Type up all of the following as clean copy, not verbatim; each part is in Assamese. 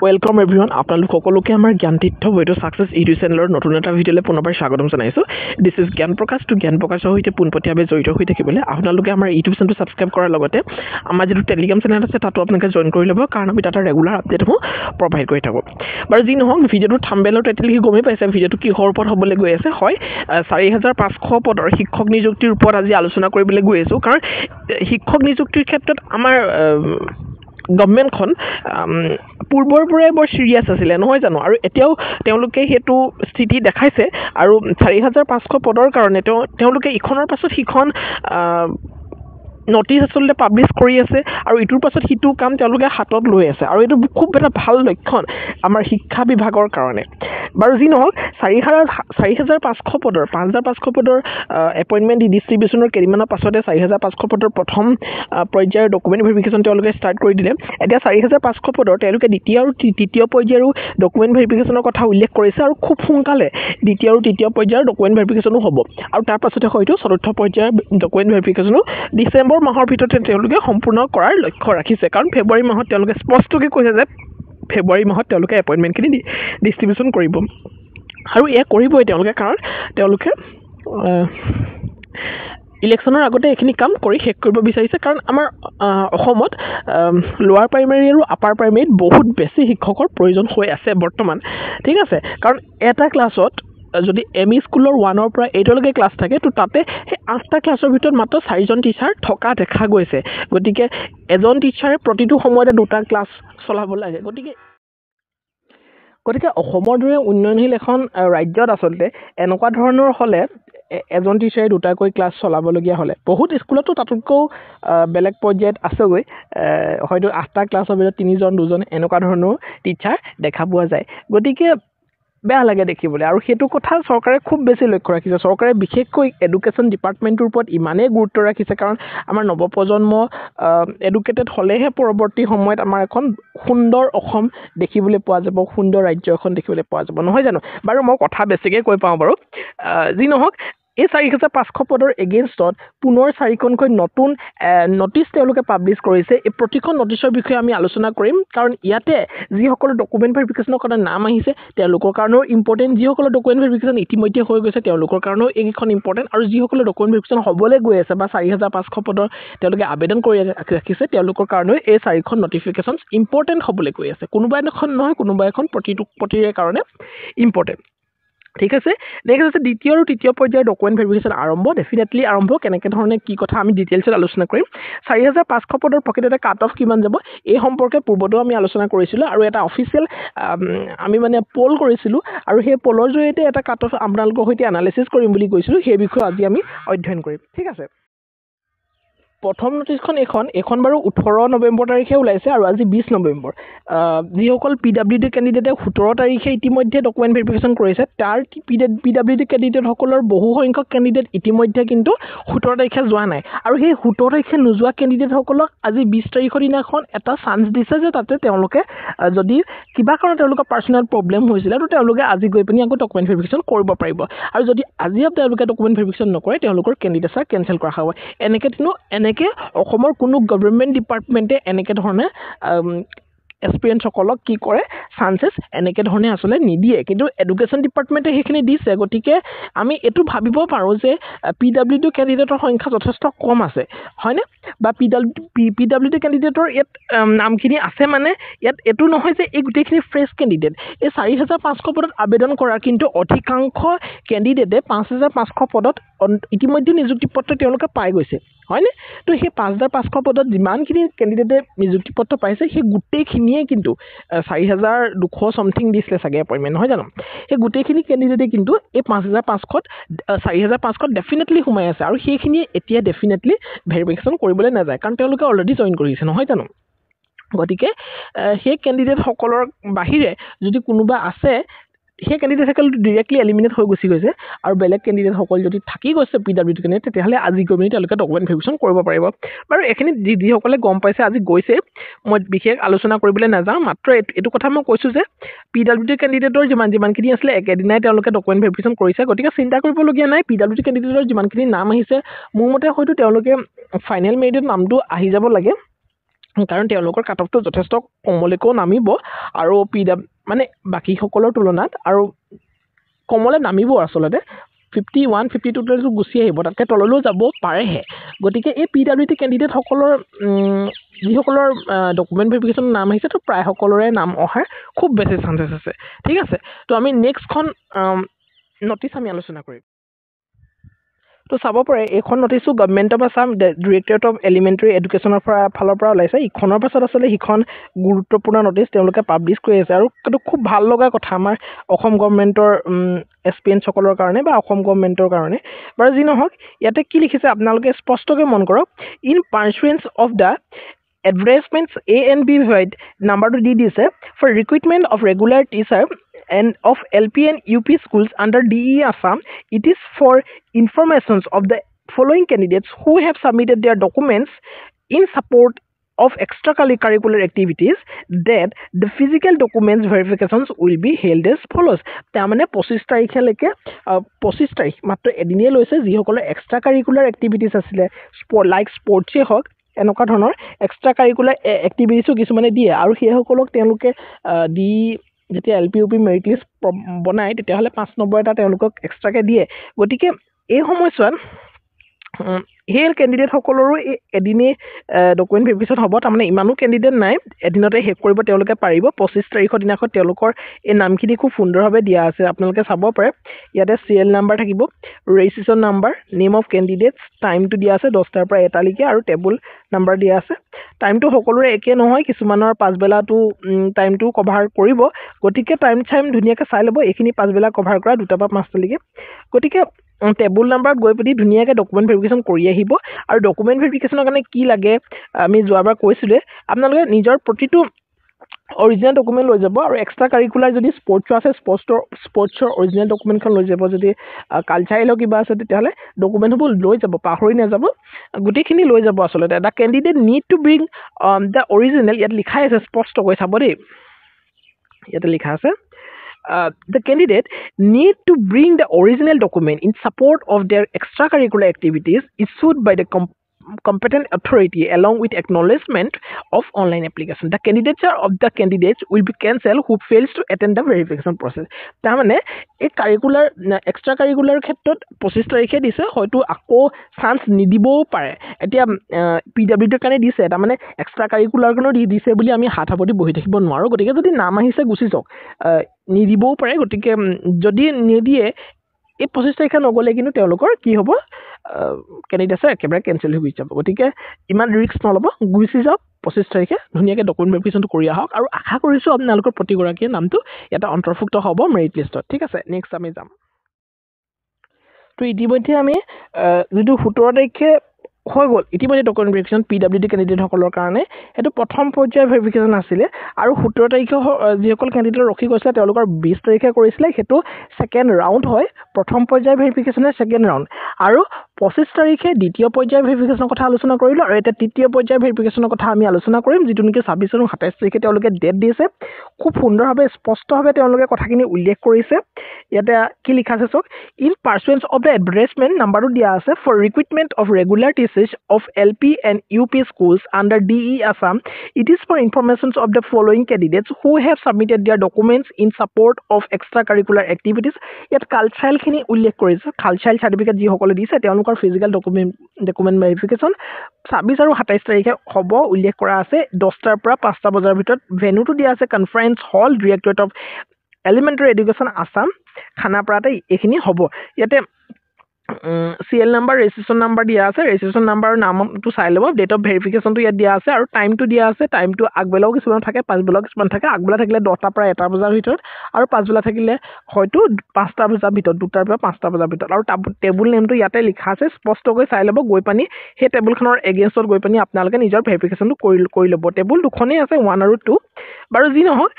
Welcome everyone. আপোনালোক সকলোকে আমাৰ জ্ঞান তীৰ্থ বৈটো সাকসেস ইউটিউব চেনেলৰ নতুন এটা ভিডিঅ'লে পুনৰবাৰ স্বাগতম জনাইছো। দিস ইজ জ্ঞান প্ৰকাশ টু জ্ঞান প্ৰকাশৰ সৈতে পোনপটীয়াভাৱে জড়িত হৈ থাকিবলৈ আপোনালোকে আমাৰ ইউটিউব চেনেলটো সাবস্ক্ৰাইব কৰাৰ লগতে আমাৰ যেটো টেলিগ্ৰাম চেনেল আছে তাতো আপোনালোকে জয়েন কৰি ল'ব কাৰণ আমি তাতে ৰেগুলাৰ আপডেটসমূহ প্ৰভাইড কৰি থাকো। বাৰু যি নহওক ভিডিঅ'টো থাম্বনেলৰ টাইটেল কি গমেই পাইছে ভিডিঅ'টো কিহৰ ওপৰত হ'বলৈ গৈ আছে হয় 4500 পদৰ শিক্ষক নিযুক্তিৰ ওপৰত আজি আলোচনা কৰিবলৈ গৈ আছো কাৰণ শিক্ষক নিযুক্তিৰ ক্ষেত্ৰত আমাৰ গভৰ্ণমেণ্টখন পূৰ্বৰ পৰাই বৰ সিৰিয়াছ আছিল নহয় জানো আৰু এতিয়াও তেওঁলোকে হেতু স্থিতি দেখাইছে আৰু 4500 পদৰ কাৰণে তেওঁলোকে ইখনৰ পাছত সিখন নটিছ আসলে পাবলিশ কৰি আছে আৰু ইটোৰ পাছত হিটো কাম তেওঁলোকে হাতত লৈ আছে আৰু এটো খুব এটা ভাল লক্ষণ আমাৰ শিক্ষা বিভাগৰ কাৰণে। বাৰু যি নহওক 4500 পদৰ 5500 পদৰ এপইন্টমেন্ট ডিস্ট্ৰিবিউচনৰ কেৰিমানৰ পাছতে 4500 পদৰ প্ৰথম পৰ্যায়ৰ ডকুমেন্ট ভেৰিফিকেশন তেওঁলোকে ষ্টাৰ্ট কৰি দিলে। এতিয়া 4500 পদৰ তেওঁলোকে দ্বিতীয় আৰু তৃতীয় পৰ্যায়ৰ ডকুমেন্ট ভেৰিফিকেশনৰ কথা উল্লেখ কৰিছে আৰু খুব সোনকালে দ্বিতীয় আৰু তৃতীয় পৰ্যায়ৰ ডকুমেন্ট ভেৰিফিকেশনো হ'ব আৰু তাৰ পাছতে হয়তো চতুৰ্থ পৰ্যায়ৰ ডকুমেন্ট ভেৰিফিকেশনো ডিসেম্বৰ মাহৰ ভিতৰতে তেওঁলোকে সম্পূৰ্ণ কৰাৰ লক্ষ্য ৰাখিছে কাৰণ ফেব্ৰুৱাৰী মাহত তেওঁলোকে স্পষ্টকৈ কৈছে যে ফেব্ৰুৱাৰী মাহত তেওঁলোকে এপইন্টমেন্টখিনি ডিস্ট্ৰিবিউচন কৰিব আৰু এয়া কৰিবই তেওঁলোকে কাৰণ তেওঁলোকে ইলেকশনৰ আগতে এখিনি কাম কৰি শেষ কৰিব বিচাৰিছে কাৰণ আমাৰ অসমত লোৱাৰ প্ৰাইমাৰী আৰু আপাৰ প্ৰাইমাৰীত বহুত বেছি শিক্ষকৰ প্ৰয়োজন হৈ আছে বৰ্তমান ঠিক আছে কাৰণ এটা ক্লাছত যদি এমই স্কুলৰ 1 পৰা 8 লৈকে ক্লাছ থাকে তো তাতে সেই 8টা ক্লাছৰ ভিতৰত মাত্ৰ 4জন টিচাৰ থকা দেখা গৈছে গতিকে এজন টিচাৰে প্ৰতিটো সময়তে দুটা ক্লাছ চলাব লাগে গতিকে অসমৰ দৰে উন্নয়নশীল এখন ৰাজ্যত আসলতে এনেকুৱা ধৰণৰ হলে এজন টিচাৰে দুটাকৈ ক্লাছ চলাবলগীয়া হলে বহুত স্কুলতো তাতকৈ বেলেগ পৰ্যায়ত আছেগৈ হয়তো 8টা ক্লাছৰ ভিতৰত 3জন 2জন এনেকুৱা ধৰণৰ টিচাৰ দেখা পোৱা যায় গতিকে বেয়া লাগে দেখিবলৈ আৰু হেতু কথা চৰকাৰে খুব বেছি লক্ষ্য ৰাখিছে চৰকাৰে বিশেষকৈ এডুকেশ্যন ডিপাৰ্টমেন্টৰ ওপৰত ইমানেই গুৰুত্ব ৰাখিছে কাৰণ আমাৰ নৱপ্ৰজন্ম এডুকেটেড হলেহে পৰৱৰ্তী সময়ত আমাৰ এখন সুন্দৰ অসম দেখিবলৈ পোৱা যাব সুন্দৰ ৰাজ্য এখন দেখিবলৈ পোৱা যাব নহয় জানো বাৰু মই কথা বেছিকৈ কৈ পাওঁ বাৰু যি নহওক এই 4500 পদৰ এগেইনষ্টত পুনৰ 4খনকৈ নতুন নটিছ তেওঁলোকে পাবলিশ কৰিছে এই প্ৰতিখন নটিছৰ বিষয়ে আমি আলোচনা কৰিম কাৰণ ইয়াতে যিসকল ডকুমেন্ট ভেৰিফিকেশনৰ কাৰণে নাম আহিছে তেওঁলোকৰ কাৰণেও ইম্পৰ্টেন্ট যিসকল ডকুমেন্ট ভেৰিফিকেশন ইতিমধ্যে হৈ গৈছে তেওঁলোকৰ কাৰণেও এইখন ইম্পৰ্টেন্ট আৰু যিসকল ডকুমেন্ট ভেৰিফিকেশন হ'বলৈ গৈ আছে বা 4500 পদৰ তেওঁলোকে আবেদন কৰি ৰাখিছে তেওঁলোকৰ কাৰণেও এই 4খন নটিফিকেশনছ ইম্পৰ্টেন্ট হ'বলৈ গৈ আছে কোনোবা এখন নহয় কোনোবা এখন প্ৰতিৰে কাৰণে ইম্পৰ্টেন্ট ঠিক আছে নেক্সট আছে দ্বিতীয় আৰু তৃতীয় পৰ্যায়ৰ ডকুমেন্ট ভেৰিফিকেশন আৰম্ভ ডেফিনেটলি আৰম্ভ কেনেকৈ ধৰণে কি কথা আমি ডিটেইলছত আলোচনা কৰিম 4500 পদৰ প্ৰকৃততে কাট অফ কিমান যাব এই সম্পৰ্কে পূৰ্বতেও আমি আলোচনা কৰিছিলোঁ আৰু এটা অফিচিয়েল আমি মানে পোল কৰিছিলোঁ আৰু সেই পোলৰ জৰিয়তে এটা কাট অফ আপোনালোকৰ সৈতে এনালাইসিস কৰিম বুলি কৈছিলোঁ সেই বিষয়ে আজি আমি অধ্যয়ন কৰিম ঠিক আছে প্ৰথম নটিছখন এখন বাৰু 18 নৱেম্বৰ তাৰিখে ওলাইছে আৰু আজি 20 নৱেম্বৰ যিসকল পিডব্লিউডি কেণ্ডিডেটে 17 তাৰিখে ইতিমধ্যে ডকুমেন্ট ভেৰিফিকেশন কৰিছে তাৰ পিডব্লিউডি কেণ্ডিডেটসকলৰ বহু সংখ্যক কেণ্ডিডেট ইতিমধ্যে কিন্তু 17 তাৰিখে যোৱা নাই আৰু সেই 17 তাৰিখে নোযোৱা কেণ্ডিডেটসকলক আজি 20 তাৰিখৰ দিনাখন এটা চান্স দিছে যে তাতে তেওঁলোকে যদি কিবা কাৰণ তেওঁলোকৰ পাৰ্সোনেল প্ৰবলেম হৈছিল তো তেওঁলোকে আজি গৈ পিনি আকৌ ডকুমেন্ট ভেৰিফিকেশন কৰিব পাৰিব আৰু যদি আজি তেওঁলোকে ডকুমেন্ট ভেৰিফিকেশন নকৰে তেওঁলোকৰ কেণ্ডিডেটছাৰ কেনসেল কৰা হ'ব এনেকে অসমৰ কোনো গভৰ্ণমেণ্ট ডিপাৰ্টমেণ্টে এনেকে ধৰণে এক্সপিৰিয়েন্স সকলক কি কৰে চান্সেছ এনেকে ধৰণে আসলে নিদিয়ে কিন্তু এডুকেশ্যন ডিপাৰ্টমেণ্টে সেইখিনি দিছে গতিকে আমি এটো ভাবিব পাৰো যে পিডব্লিউডি কেণ্ডিডেটৰ সংখ্যা যথেষ্ট কম আছে হয়নে বা পিডব্লিউডি কেণ্ডিডেটৰ ইয়াত নামখিনি আছে মানে ইয়াত এটো নহয় যে এই গোটেইখিনি ফ্ৰেছ কেণ্ডিডেট এই 4500 পদত আবেদন কৰা কিন্তু অধিকাংশ কেণ্ডিডেটে 5500 পদত ইতিমধ্যে নিযুক্তি পত্ৰ তেওঁলোকে পাই গৈছে হয়নে তো সেই 5500 পদত যিমানখিনি কেণ্ডিডেটে নিযুক্তি পত্ৰ পাইছে সেই গোটেইখিনিয়ে কিন্তু 4200 সামথিং দিছিলে চাগে এপইন্টমেন্ট নহয় জানো সেই গোটেইখিনি কেণ্ডিডেটে কিন্তু এই 5500ত 4500ত ডেফিনেটলি সোমাই আছে আৰু সেইখিনি এতিয়া ডেফিনেটলি ভেৰিফিকেশন কৰিবলৈ নাযায় কাৰণ তেওঁলোকে অলৰেডি জয়েন কৰিছে নহয় জানো গতিকে সেই কেণ্ডিডেট সকলৰ বাহিৰে যদি কোনোবা আছে সেই কেণ্ডিডেট সকল ডাইৰেক্টলি এলিমিনেট হৈ গুছি গৈছে আৰু বেলেগ কেণ্ডিডেট সকল যদি থাকি গৈছে পিডব্লিউডি কেণ্ডিডেট তেতিয়াহলে আজি গৈ পিনি তেওঁলোকে ডকুমেন্ট ভেৰিফিকেশন কৰিব পাৰিব বাৰু এখিনি যিসকলে গম পাইছে আজি গৈছে মই বিশেষ আলোচনা কৰিবলৈ নাযাওঁ মাত্ৰ এটো কথা মই কৈছো যে পিডব্লিউডি কেণ্ডিডেটৰ যিমানখিনি আছিল একেদিনাই তেওঁলোকে ডকুমেন্ট ভেৰিফিকেশন কৰিছে গতিকে চিন্তা কৰিবলগীয়া নাই পিডব্লিউডি কেণ্ডিডেটৰ যিমানখিনি নাম আহিছে মোৰ মতে হয়তো তেওঁলোকে ফাইনেল মেৰিটত নামটো আহি যাব লাগে কাৰণ তেওঁলোকৰ কাট অফটো যথেষ্ট কমলৈকেও নামিব আৰু মানে বাকীসকলৰ তুলনাত আৰু কমলৈ নামিব আচলতে 51 52 গুচি আহিব তাতকৈ তললৈও যাব পাৰেহে গতিকে এই PWD কেণ্ডিডেটসকলৰ যিসকলৰ ডকুমেণ্ট ভেৰিফিকেশ্যন নাম আহিছে তো প্ৰায় সকলোৰে নাম অহাৰ খুব বেছি চান্সেছ আছে ঠিক আছে তো আমি নেক্সটখন নটিচ আমি আলোচনা কৰিম তো চাব পাৰে এইখন নটিচটো government of Assam directorate of elementary এডুকেশ্যনৰ ফালৰ পৰা ওলাইছে ইখনৰ পাছত আচলতে সিখন গুৰুত্বপূৰ্ণ নটিচ তেওঁলোকে পাব্লিছ কৰি আছে আৰু এইটো খুব ভাল লগা কথা আমাৰ অসম গভৰ্ণমেণ্টৰ এছপিৰেণ্টসকলৰ কাৰণে বা অসম গভৰ্ণমেণ্টৰ কাৰণে বাৰু যি নহওক ইয়াতে কি লিখিছে আপোনালোকে স্পষ্টকৈ মন কৰক in pursuance of the advertisements A and B provide number to D দিছে for recruitment of regular teacher and of LP and UP schools under DE Assam it is for informations of the following candidates who have submitted their documents in support of extracurricular activities that the physical documents verifications will be held as follows তাৰমানে 25 তাৰিখলৈকে 25 তাৰিখ মাত্ৰ এদিনেই লৈছে যিসকলৰ এক্সট্ৰা কাৰিকুলাৰ এক্টিভিটিছ আছিলে লাইক স্পৰ্টছেই হওক এনেকুৱা ধৰণৰ এক্সট্ৰা কাৰিকুলাৰ এক্টিভিটিছো কিছুমানে দিয়ে আৰু সেইসকলক তেওঁলোকে দি যেতিয়া LP UP মেৰিট লিষ্ট বনায় তেতিয়াহ'লে 5 নম্বৰ এটা তেওঁলোকক এক্সট্ৰাকৈ দিয়ে গতিকে এই সময়ছোৱাত সেই কেণ্ডিডেটসকলৰো এদিনে ডকুমেণ্ট ভেৰিফিকেশ্যন হ'ব তাৰমানে ইমানো কেণ্ডিডেট নাই এদিনতে শেষ কৰিব তেওঁলোকে পাৰিব 25 তাৰিখৰ দিনাখন তেওঁলোকৰ এই নামখিনি খুব সুন্দৰভাৱে দিয়া আছে আপোনালোকে চাব পাৰে ইয়াতে চিৰিয়েল নাম্বাৰ থাকিব registration number name of candidates টাইমটো দিয়া আছে 10টাৰ পৰা 1টালৈকে আৰু টেবুল নাম্বাৰ দিয়া আছে টাইমটো সকলোৰে একে নহয় কিছুমানৰ পাছবেলাটো টাইমটো কভাৰ কৰিব গতিকে টাইম ধুনীয়াকৈ চাই ল'ব এইখিনি পাছবেলা কভাৰ কৰা 2টা পৰা 5টালৈকে গতিকে টেবুল নাম্বাৰত গৈ পিনি ধুনীয়াকৈ ডকুমেণ্ট ভেৰিফিকেশ্যন কৰি আহিব আৰু ডকুমেণ্ট ভেৰিফিকেশ্যনৰ কাৰণে কি লাগে আমি যোৱাবাৰ কৈছিলে আপোনালোকে নিজৰ প্ৰতিটো অৰিজিনেল ডকুমেণ্ট লৈ যাব আৰু এক্সট্ৰা কাৰিকুলাৰ যদি স্পৰ্টছৰ আছে স্পৰ্টছৰ অৰিজিনেল ডকুমেণ্টখন লৈ যাব যদি কালচাৰেলৰ কিবা আছে তেতিয়াহ'লে ডকুমেণ্টবোৰ লৈ যাব পাহৰি নাযাব গোটেইখিনি লৈ যাব আচলতে the candidate need to bring the original ইয়াত লিখাই আছে স্পষ্টকৈ চাব দেই ইয়াতে লিখা আছে the candidate need to bring the original document in support of their extracurricular activities issued by the competent authority along with acknowledgement of online application. The candidature of the candidates will be cancelled who fails to attend the verification process. তাৰমানে এই কাৰিকুলাৰ এক্সট্ৰা কাৰিকুলাৰ ক্ষেত্ৰত 25 তাৰিখে দিছে হয়তো আকৌ চান্স নিদিবও পাৰে এতিয়া PWDৰ কাৰণে দিছে তাৰমানে এক্সট্ৰা কাৰিকুলাৰ কাৰণেও দিছে বুলি আমি হাত সাৱটি বহি থাকিব নোৱাৰোঁ গতিকে যদি নাম আহিছে গুচি যাওক নিদিবও পাৰে গতিকে যদি নিদিয়ে এই 25 তাৰিখে নগ'লে কিন্তু তেওঁলোকৰ কি হ'ব কেণ্ডিডেটছে একেবাৰে কেঞ্চেল হৈ গুচি যাব গতিকে ইমান ৰিস্ক নল'ব গুচি যাওক 25 তাৰিখে ধুনীয়াকৈ ডকুমেণ্ট ভেৰিফিকেশ্যনটো কৰি আহক আৰু আশা কৰিছোঁ আপোনালোকৰ প্ৰতিগৰাকীয়ে নামটো ইয়াতে অন্তৰ্ভুক্ত হ'ব মেৰিট লিষ্টত ঠিক আছে নেক্সট আমি যাম তো ইতিমধ্যে আমি যিটো 17 তাৰিখে হৈ গ'ল ইতিমধ্যে ডকুমেণ্ট ভেৰিফিকেশ্যন PWD কেণ্ডিডেটসকলৰ কাৰণে সেইটো প্ৰথম পৰ্যায়ৰ ভেৰিফিকেশ্যন আছিলে আৰু 17 তাৰিখে যিসকল কেণ্ডিডেট ৰখি গৈছিলে তেওঁলোকৰ 20 তাৰিখে কৰিছিলে সেইটো ছেকেণ্ড ৰাউণ্ড হয় প্ৰথম পৰ্যায়ৰ ভেৰিফিকেশ্যনে ছেকেণ্ড ৰাউণ্ড আৰু 25 তাৰিখে দ্বিতীয় পৰ্যায়ৰ ভেৰিফিকেশ্যনৰ কথা আলোচনা কৰিলোঁ আৰু এতিয়া তৃতীয় পৰ্যায়ৰ ভেৰিফিকেশ্যনৰ কথা আমি আলোচনা কৰিম যিটো নেকি 26 আৰু 27 তাৰিখে তেওঁলোকে ডেট দিছে খুব সুন্দৰভাৱে স্পষ্টভাৱে তেওঁলোকে কথাখিনি উল্লেখ কৰিছে ইয়াতে কি লিখা আছে চাওক in pursuance of the advertisement নাম্বাৰটো দিয়া আছে for recruitment of regular teachers of LP and UP schools under DE Assam it is for informations of the following candidates who have submitted their documents in support of extracurricular activities ইয়াত কালচাৰেলখিনি উল্লেখ কৰিছে কালচাৰেল চাৰ্টিফিকেট যিসকলে দিছে তেওঁলোকৰ ফিজিকেল ডকুমেণ্ট ভেৰিফিকেশ্যন 26 আৰু 27 তাৰিখে হ'ব উল্লেখ কৰা আছে 10টাৰ পৰা 5টা বজাৰ ভিতৰত ভেন্যুটো দিয়া আছে conference hall directorate of elementary education Assam খানাপাৰাতে এইখিনি হ'ব ইয়াতে চিএল নাম্বাৰ ৰেজিষ্ট্ৰেশ্যন নাম্বাৰ দিয়া আছে ৰেজিষ্ট্ৰেশ্যন নাম্বাৰৰ নামটো চাই ল'ব ডেট অফ ভেৰিফিকেশ্যনটো ইয়াত দিয়া আছে আৰু টাইমটো দিয়া আছে টাইমটো আগবেলাও কিছুমান থাকে পাছবেলাও কিছুমান থাকে আগবেলা থাকিলে 10টাৰ পৰা 1টা বজাৰ ভিতৰত আৰু পাছবেলা থাকিলে হয়তো 5টা বজাৰ ভিতৰত 2টাৰ পৰা 5টা বজাৰ ভিতৰত আৰু টেবুল নেমটো ইয়াতে লিখা আছে স্পষ্টকৈ চাই ল'ব গৈ পানি সেই টেবুলখনৰ এগেইনষ্টত গৈ পানি আপোনালোকে নিজৰ ভেৰিফিকেশ্যনটো কৰি ল'ব টেবুল দুখনেই আছে 1 আৰু 2 বাৰু যি নহওক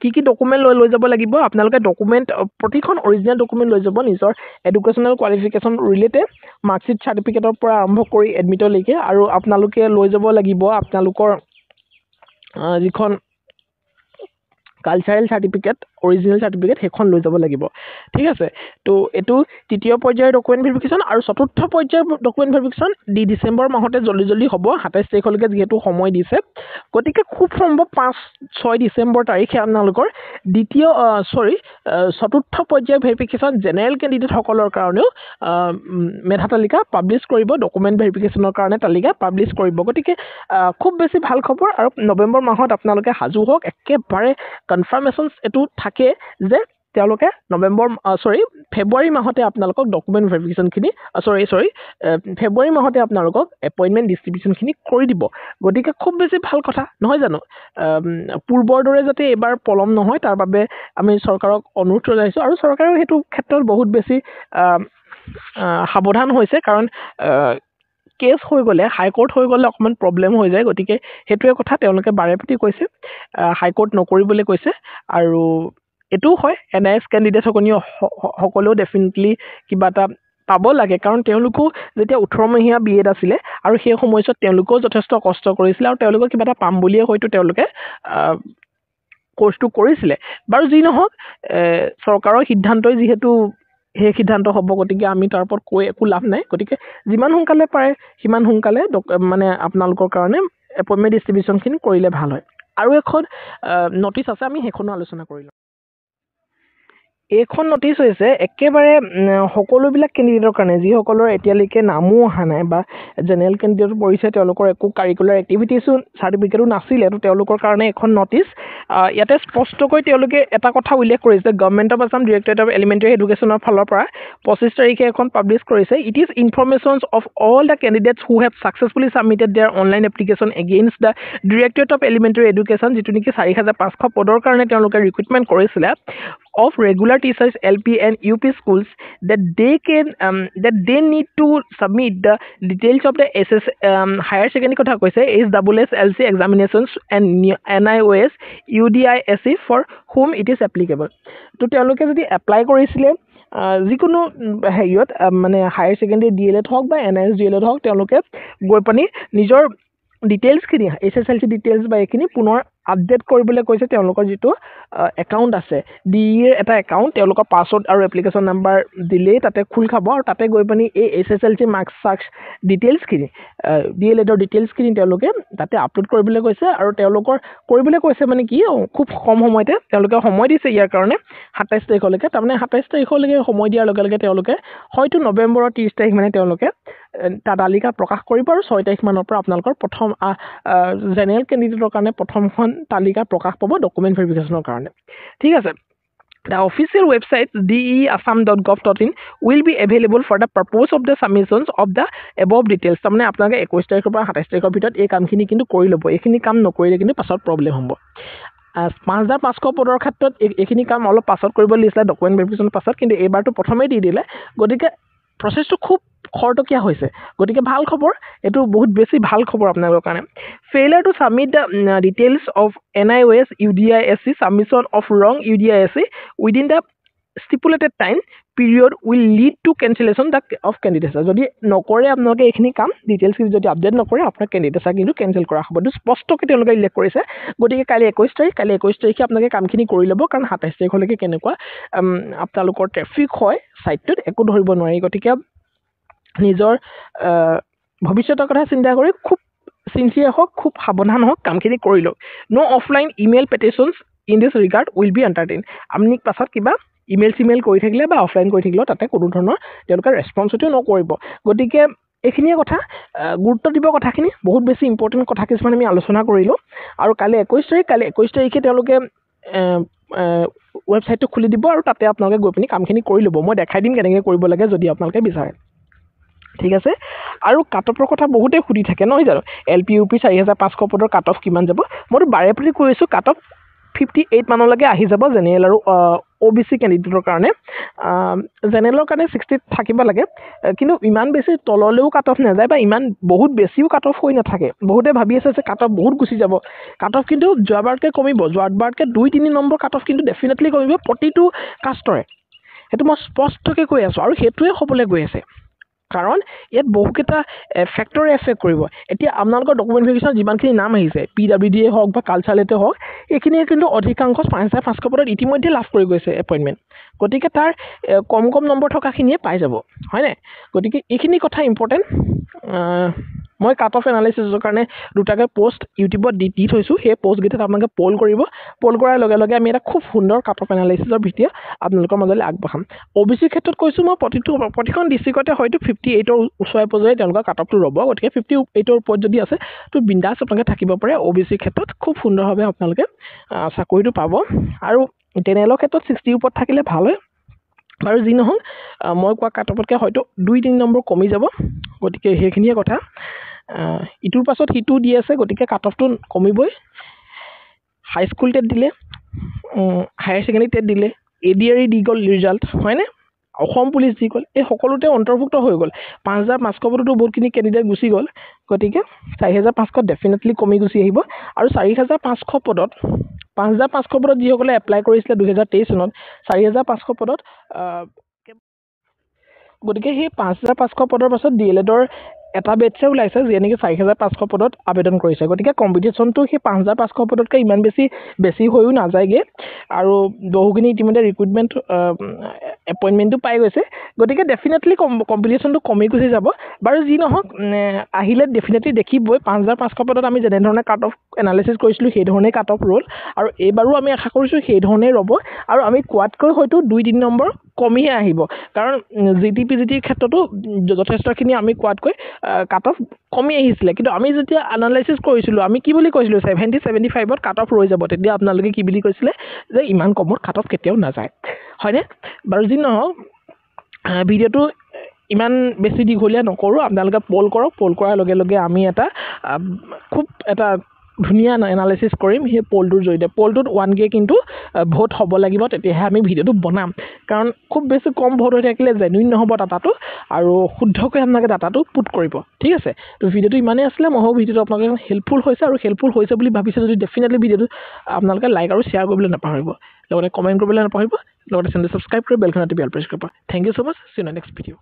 কি ডকুমেণ্ট লৈ যাব লাগিব আপোনালোকে ডকুমেণ্ট প্ৰতিখন অৰিজিনেল ডকুমেণ্ট লৈ যাব নিজৰ এডুকেশ্যনেল কোৱালিফিকেশ্যন ৰিলেটেড মাৰ্কশ্বিট চাৰ্টিফিকেটৰ পৰা আৰম্ভ কৰি এডমিটলৈকে আৰু আপোনালোকে লৈ যাব লাগিব আপোনালোকৰ যিখন কালচাৰেল চাৰ্টিফিকেট অৰিজিনেল চাৰ্টিফিকেট সেইখন লৈ যাব লাগিব ঠিক আছে তো এইটো তৃতীয় পৰ্যায়ৰ ডকুমেণ্ট ভেৰিফিকেশ্যন আৰু চতুৰ্থ পৰ্যায়ৰ ডকুমেণ্ট ভেৰিফিকেশ্যন ডিচেম্বৰ মাহতে জল্দি হ'ব ২৭ তাৰিখলৈকে যিহেতু সময় দিছে গতিকে খুব সম্ভৱ ৫-৬ ডিচেম্বৰ তাৰিখে আপোনালোকৰ চতুৰ্থ পৰ্যায়ৰ ভেৰিফিকেশ্যন জেনেৰেল কেণ্ডিডেটসকলৰ কাৰণেও মেধা তালিকা পাব্লিছ কৰিব ডকুমেণ্ট ভেৰিফিকেশ্যনৰ কাৰণে তালিকা পাব্লিছ কৰিব গতিকে খুব বেছি ভাল খবৰ আৰু নৱেম্বৰ মাহত আপোনালোকে সাজু হওক একেবাৰে কনফাৰ্মেশ্যনছ এইটো থাকে যে তেওঁলোকে ফেব্ৰুৱাৰী মাহতে আপোনালোকক ডকুমেণ্ট ভেৰিফিকেশ্যনখিনি ফেব্ৰুৱাৰী মাহতে আপোনালোকক এপইণ্টমেণ্ট ডিষ্ট্ৰিবিউশ্যনখিনি কৰি দিব গতিকে খুব বেছি ভাল কথা নহয় জানো পূৰ্বৰ দৰে যাতে এইবাৰ পলম নহয় তাৰ বাবে আমি চৰকাৰক অনুৰোধ জনাইছোঁ আৰু চৰকাৰেও সেইটো ক্ষেত্ৰত বহুত বেছি সাৱধান হৈছে কাৰণ কেছ হৈ গ'লে হাইকোৰ্ট হৈ গ'লে অকণমান প্ৰব্লেম হৈ যায় গতিকে সেইটোৱে কথা তেওঁলোকে বাৰে প্ৰতি কৈছে হাইকোৰ্ট নকৰিবলৈ কৈছে আৰু এইটোও হয় NIS সকলেও ডেফিনেটলি কিবা এটা পাব লাগে কাৰণ তেওঁলোকো যেতিয়া ১৮মহীয়া BEd আছিলে আৰু সেই সময়ছোৱাত তেওঁলোকেও যথেষ্ট কষ্ট কৰিছিলে আৰু তেওঁলোকৰ কিবা এটা পাম বুলিয়ে হয়তো তেওঁলোকে কোৰ্চটো কৰিছিলে বাৰু যি নহওক চৰকাৰৰ সিদ্ধান্তই যিহেতু সেই সিদ্ধান্ত হ'ব গতিকে আমি তাৰ ওপৰত কৈ একো লাভ নাই গতিকে যিমান সোনকালে পাৰে সিমান সোনকালে মানে আপোনালোকৰ কাৰণে এপইণ্টমেণ্ট ডিষ্ট্ৰিবিউশ্যনখিনি কৰিলে ভাল হয় আৰু এখন নটিচ আছে আমি সেইখনো আলোচনা কৰি লওঁ এইখন নটিচ হৈছে একেবাৰে সকলোবিলাক কেণ্ডিডেটৰ কাৰণে যিসকলৰ এতিয়ালৈকে নামো অহা নাই বা জেনেৰেল কেণ্ডিডেট পৰিছে তেওঁলোকৰ একো কাৰিকুলাৰ এক্টিভিটিছো চাৰ্টিফিকেটো নাছিলে তো তেওঁলোকৰ কাৰণে এখন নটিচ ইয়াতে স্পষ্টকৈ তেওঁলোকে এটা কথা উল্লেখ কৰিছে government of Assam directorate of elementary এডুকেশ্যনৰ ফালৰ পৰা ২৫ তাৰিখে এখন পাব্লিছ কৰিছে it is informations of all the candidates who have successfully submitted their online application against the directorate of elementary education যিটো নেকি ৪৫০০ পদৰ কাৰণে তেওঁলোকে ৰিক্ৰুইটমেণ্ট কৰিছিলে of regular teachers LP and UP schools that they need to submit the details of the higher secondary kotha koise SSLC examinations and NIOS UDISE for whom it is applicable to তেওঁলোকে যদি এপ্লাই কৰিছিলে যিকোনো হেৰিয়ত মানে হায়াৰ ছেকেণ্ডেৰী DLED হওক বা NIS DLED হওক তেওঁলোকে গৈ পানি নিজৰ ডিটেইলছখিনি SSLC ডিটেইলছ বা এইখিনি পুনৰ আপডেট কৰিবলৈ কৈছে তেওঁলোকৰ যিটো একাউণ্ট আছে DEৰ এটা একাউণ্ট তেওঁলোকৰ পাছৱৰ্ড আৰু এপ্লিকেশ্যন নাম্বাৰ দিলেই তাতে খোল খাব আৰু তাতে গৈ পানি এই SSLC মাৰ্কছ ডিটেইলছখিনি DLEDৰ ডিটেইলছখিনি তেওঁলোকে তাতে আপলোড কৰিবলৈ কৈছে আৰু তেওঁলোকৰ কৰিবলৈ কৈছে মানে কি খুব কম সময়তে তেওঁলোকে সময় দিছে ইয়াৰ কাৰণে ২৭ তাৰিখলৈকে তাৰমানে ২৭ তাৰিখলৈকে সময় দিয়াৰ লগে লগে তেওঁলোকে হয়তো নৱেম্বৰৰ ৩০ তাৰিখ মানে তেওঁলোকে তালিকা প্ৰকাশ কৰিব আৰু ৬ তাৰিখ মানৰ পৰা আপোনালোকৰ প্ৰথম জেনেৰেল কেণ্ডিডেটৰ কাৰণে প্ৰথমখন তালিকা প্ৰকাশ পাব ডকুমেণ্ট ভেৰিফিকেশ্যনৰ কাৰণে ঠিক আছে The official website deassam.gov.in will be available for the purpose of the submissions of the above details. তাৰমানে আপোনালোকে ২১ তাৰিখৰ পৰা ২৭ তাৰিখৰ ভিতৰত এই কামখিনি কিন্তু কৰি ল'ব এইখিনি কাম নকৰিলে কিন্তু পাছত প্ৰব্লেম হ'ব ৫৫০০ পদৰ ক্ষেত্ৰত এইখিনি কাম অলপ পাছত কৰিব লাগিছিলে ডকুমেণ্ট ভেৰিফিকেশ্যনৰ পাছত কিন্তু এইবাৰটো প্ৰথমেই দি দিলে গতিকে প্ৰচেছটো খুব খৰতকীয়া হৈছে গতিকে ভাল খবৰ এইটো বহুত বেছি ভাল খবৰ আপোনালোকৰ কাৰণে failure to submit the details of NIOS UDISE submission of wrong UDISE within the stipulated time period will lead to cancellation of কেণ্ডিডেটছাৰ যদি নকৰে আপোনালোকে এইখিনি কাম ডিটেইলছখিনি যদি আপডেট নকৰে আপোনাৰ কেণ্ডিডেটছাৰ কিন্তু কেঞ্চেল কৰা হ'ব এইটো স্পষ্টকৈ তেওঁলোকে উল্লেখ কৰিছে গতিকে কালি ২১ তাৰিখে আপোনালোকে কামখিনি কৰি ল'ব কাৰণ ২৭ তাৰিখলৈকে কেনেকুৱা আপোনালোকৰ ট্ৰেফিক হয় ছাইটটোত একো ধৰিব নোৱাৰি গতিকে নিজৰ ভৱিষ্যতৰ কথা চিন্তা কৰি খুব চিনচিয়াৰ হওক খুব সাৱধান হওক কামখিনি কৰি লওক no' offline email petitions in this regard will be entertain আপুনি পাছত কিবা ইমেইল কৰি থাকিলে বা অফলাইন কৰি থাকিলেও তাতে কোনো ধৰণৰ তেওঁলোকে ৰেছপন্সিটিভ নকৰিব গতিকে এইখিনিয়ে কথা গুৰুত্ব দিব কথাখিনি বহুত বেছি ইম্পৰ্টেণ্ট কথা কিছুমান আমি আলোচনা কৰিলোঁ আৰু কালি ২১ তাৰিখে তেওঁলোকে ৱেবছাইটটো খুলি দিব আৰু তাতে আপোনালোকে গৈ পিনি কামখিনি কৰি ল'ব মই দেখাই দিম কেনেকৈ কৰিব লাগে যদি আপোনালোকে বিচাৰে ঠিক আছে আৰু কাট অফৰ কথা বহুতেই সুধি থাকে নহয় জানো LP UP ৪৫০০ পদৰ কাট অফ কিমান যাব মইতো বাৰে প্ৰতি কৈ আছোঁ কাট অফ 58 মানলৈকে আহি যাব জেনেৰেল আৰু OBC কেণ্ডিডেটৰ কাৰণে জেনেৰেলৰ কাৰণে 60 থাকিব লাগে কিন্তু ইমান বেছি তললৈও কাট অফ নাযায় বা ইমান বহুত বেছিও কাট অফ হৈ নাথাকে বহুতে ভাবি আছে যে কাট অফ বহুত গুচি যাব কাট অফ কিন্তু যোৱাবাৰতকৈ কমিব যোৱাবাৰতকৈ 2-3 নম্বৰ কাট অফ কিন্তু ডেফিনেটলি কমিব প্ৰতিটো কাষ্টৰে সেইটো মই স্পষ্টকৈ কৈ আছোঁ আৰু সেইটোৱে হ'বলৈ গৈ আছে কাৰণ ইয়াত বহুকেইটা ফেক্টৰে এফেক্ট কৰিব এতিয়া আপোনালোকৰ ডকুমেণ্ট ভেৰিফিকেশ্যনত যিমানখিনি নাম আহিছে PWDয়ে হওক বা কালচাৰেটে হওক এইখিনিয়ে কিন্তু অধিকাংশ 5,500 পদত ইতিমধ্যে লাভ কৰি গৈছে এপইণ্টমেণ্ট গতিকে তাৰ কম নম্বৰ থকাখিনিয়ে পাই যাব হয়নে গতিকে এইখিনি কথা ইম্পৰ্টেণ্ট মই কাট অফ এনালাইচিছৰ কাৰণে দুটাকৈ পোষ্ট ইউটিউবত দি থৈছোঁ সেই পোষ্টকেইটাত আপোনালোকে পল কৰিব পল কৰাৰ লগে লগে আমি এটা খুব সুন্দৰ কাট অফ এনালাইচিছৰ ভিডিঅ' আপোনালোকৰ মাজলৈ আগবঢ়াম OBC ক্ষেত্ৰত কৈছোঁ মই প্ৰতিখন ডিষ্ট্ৰিক্টতে হয়তো 58ৰ ওচৰে পাজৰে তেওঁলোকৰ কাট অফটো ৰ'ব গতিকে 58ৰ ওপৰত যদি আছে তো বিন্দাছ আপোনালোকে থাকিব পাৰে OBC ক্ষেত্ৰত খুব সুন্দৰভাৱে আপোনালোকে চাকৰিটো পাব আৰু জেনেৰেলৰ ক্ষেত্ৰত 60ৰ ওপৰত থাকিলে ভাল হয় বাৰু যি নহওক মই কোৱা কাট অফতকৈ হয়তো 2-3 নম্বৰ কমি যাব গতিকে সেইখিনিয়ে কথা ইটোৰ পাছত সিটো দি আছে গতিকে কাট অফটো কমিবই হাইস্কুল টেট দিলে হায়াৰ ছেকেণ্ডেৰী টেট দিলে ADRE দি গ'ল ৰিজাল্ট হয়নে অসম পুলিচ দি গ'ল এই সকলোতে অন্তৰ্ভুক্ত হৈ গ'ল 5,500 পদতো বহুতখিনি কেণ্ডিডেট গুচি গ'ল গতিকে 4,500 ডেফিনেটলি কমি গুচি আহিব আৰু 4,500 পদত 5,500 পদত যিসকলে এপ্লাই কৰিছিলে 2023 চনত 4,500 পদত গতিকে সেই 5,500 পদৰ পাছত DLEDৰ এটা বেটছে ওলাইছে যিয়ে নেকি 4,500 পদত আবেদন কৰিছে গতিকে কম্পিটিশ্যনটো সেই 5,500 পদতকৈ ইমান বেছি হৈও নাযায়গৈ আৰু বহুখিনি ইতিমধ্যে ৰিক্ৰুইটমেণ্ট এপইণ্টমেণ্টটো পাই গৈছে গতিকে ডেফিনেটলি কম্পিটিশ্যনটো কমি গুচি যাব বাৰু যি নহওক আহিলে ডেফিনেটলি দেখিবই 5,500 পদত আমি যেনেধৰণে কাট অফ এনালাইচিছ কৰিছিলোঁ সেইধৰণেই কাট অফ ৰ'ল আৰু এইবাৰো আমি আশা কৰিছোঁ সেইধৰণেই ৰ'ব আৰু আমি কোৱাতকৈ হয়তো 2-3 নম্বৰ কমিহে আহিব কাৰণ GT-PGTৰ ক্ষেত্ৰতো যথেষ্টখিনি আমি কোৱাতকৈ কাট অফ কমি আহিছিলে কিন্তু আমি যেতিয়া এনালাইচিছ কৰিছিলোঁ আমি কি বুলি কৈছিলোঁ 70-75ত কাট অফ ৰৈ যাব তেতিয়া আপোনালোকে কি বুলি কৈছিলে যে ইমান কমত কাট অফ কেতিয়াও নাযায় হয়নে বাৰু যি নহওক ভিডিঅ'টো ইমান বেছি দীঘলীয়া নকৰোঁ আপোনালোকে পল কৰক পল কৰাৰ লগে লগে আমি খুব এটা ধুনীয়া এনালাইচিছ কৰিম সেই পলটোৰ জৰিয়তে পলটোত 1K কিন্তু ভোট হ'ব লাগিব তেতিয়াহে আমি ভিডিঅ'টো বনাম কাৰণ খুব বেছি কম ভোট হৈ থাকিলে জেনুইন নহ'ব ডাটাটো আৰু শুদ্ধকৈ আপোনালোকে ডাটাটো পুট কৰিব ঠিক আছে তো ভিডিঅ'টো ইমানেই আছিলে মই ভাবোঁ ভিডিঅ'টো আপোনালোকে হেল্পফুল হৈছে আৰু হেল্পফুল হৈছে বুলি ভাবিছে যদি ডেফিনেটলি ভিডিঅ'টো আপোনালোকে লাইক আৰু শ্বেয়াৰ কৰিবলৈ নাপাহৰিব লগতে কমেণ্ট কৰিবলৈ নাপাহৰিব লগতে চেনেলটো ছাবস্ক্ৰাইব কৰি বেলখন টিপি অল প্ৰেছ কৰিব thank you so' much see you in next video'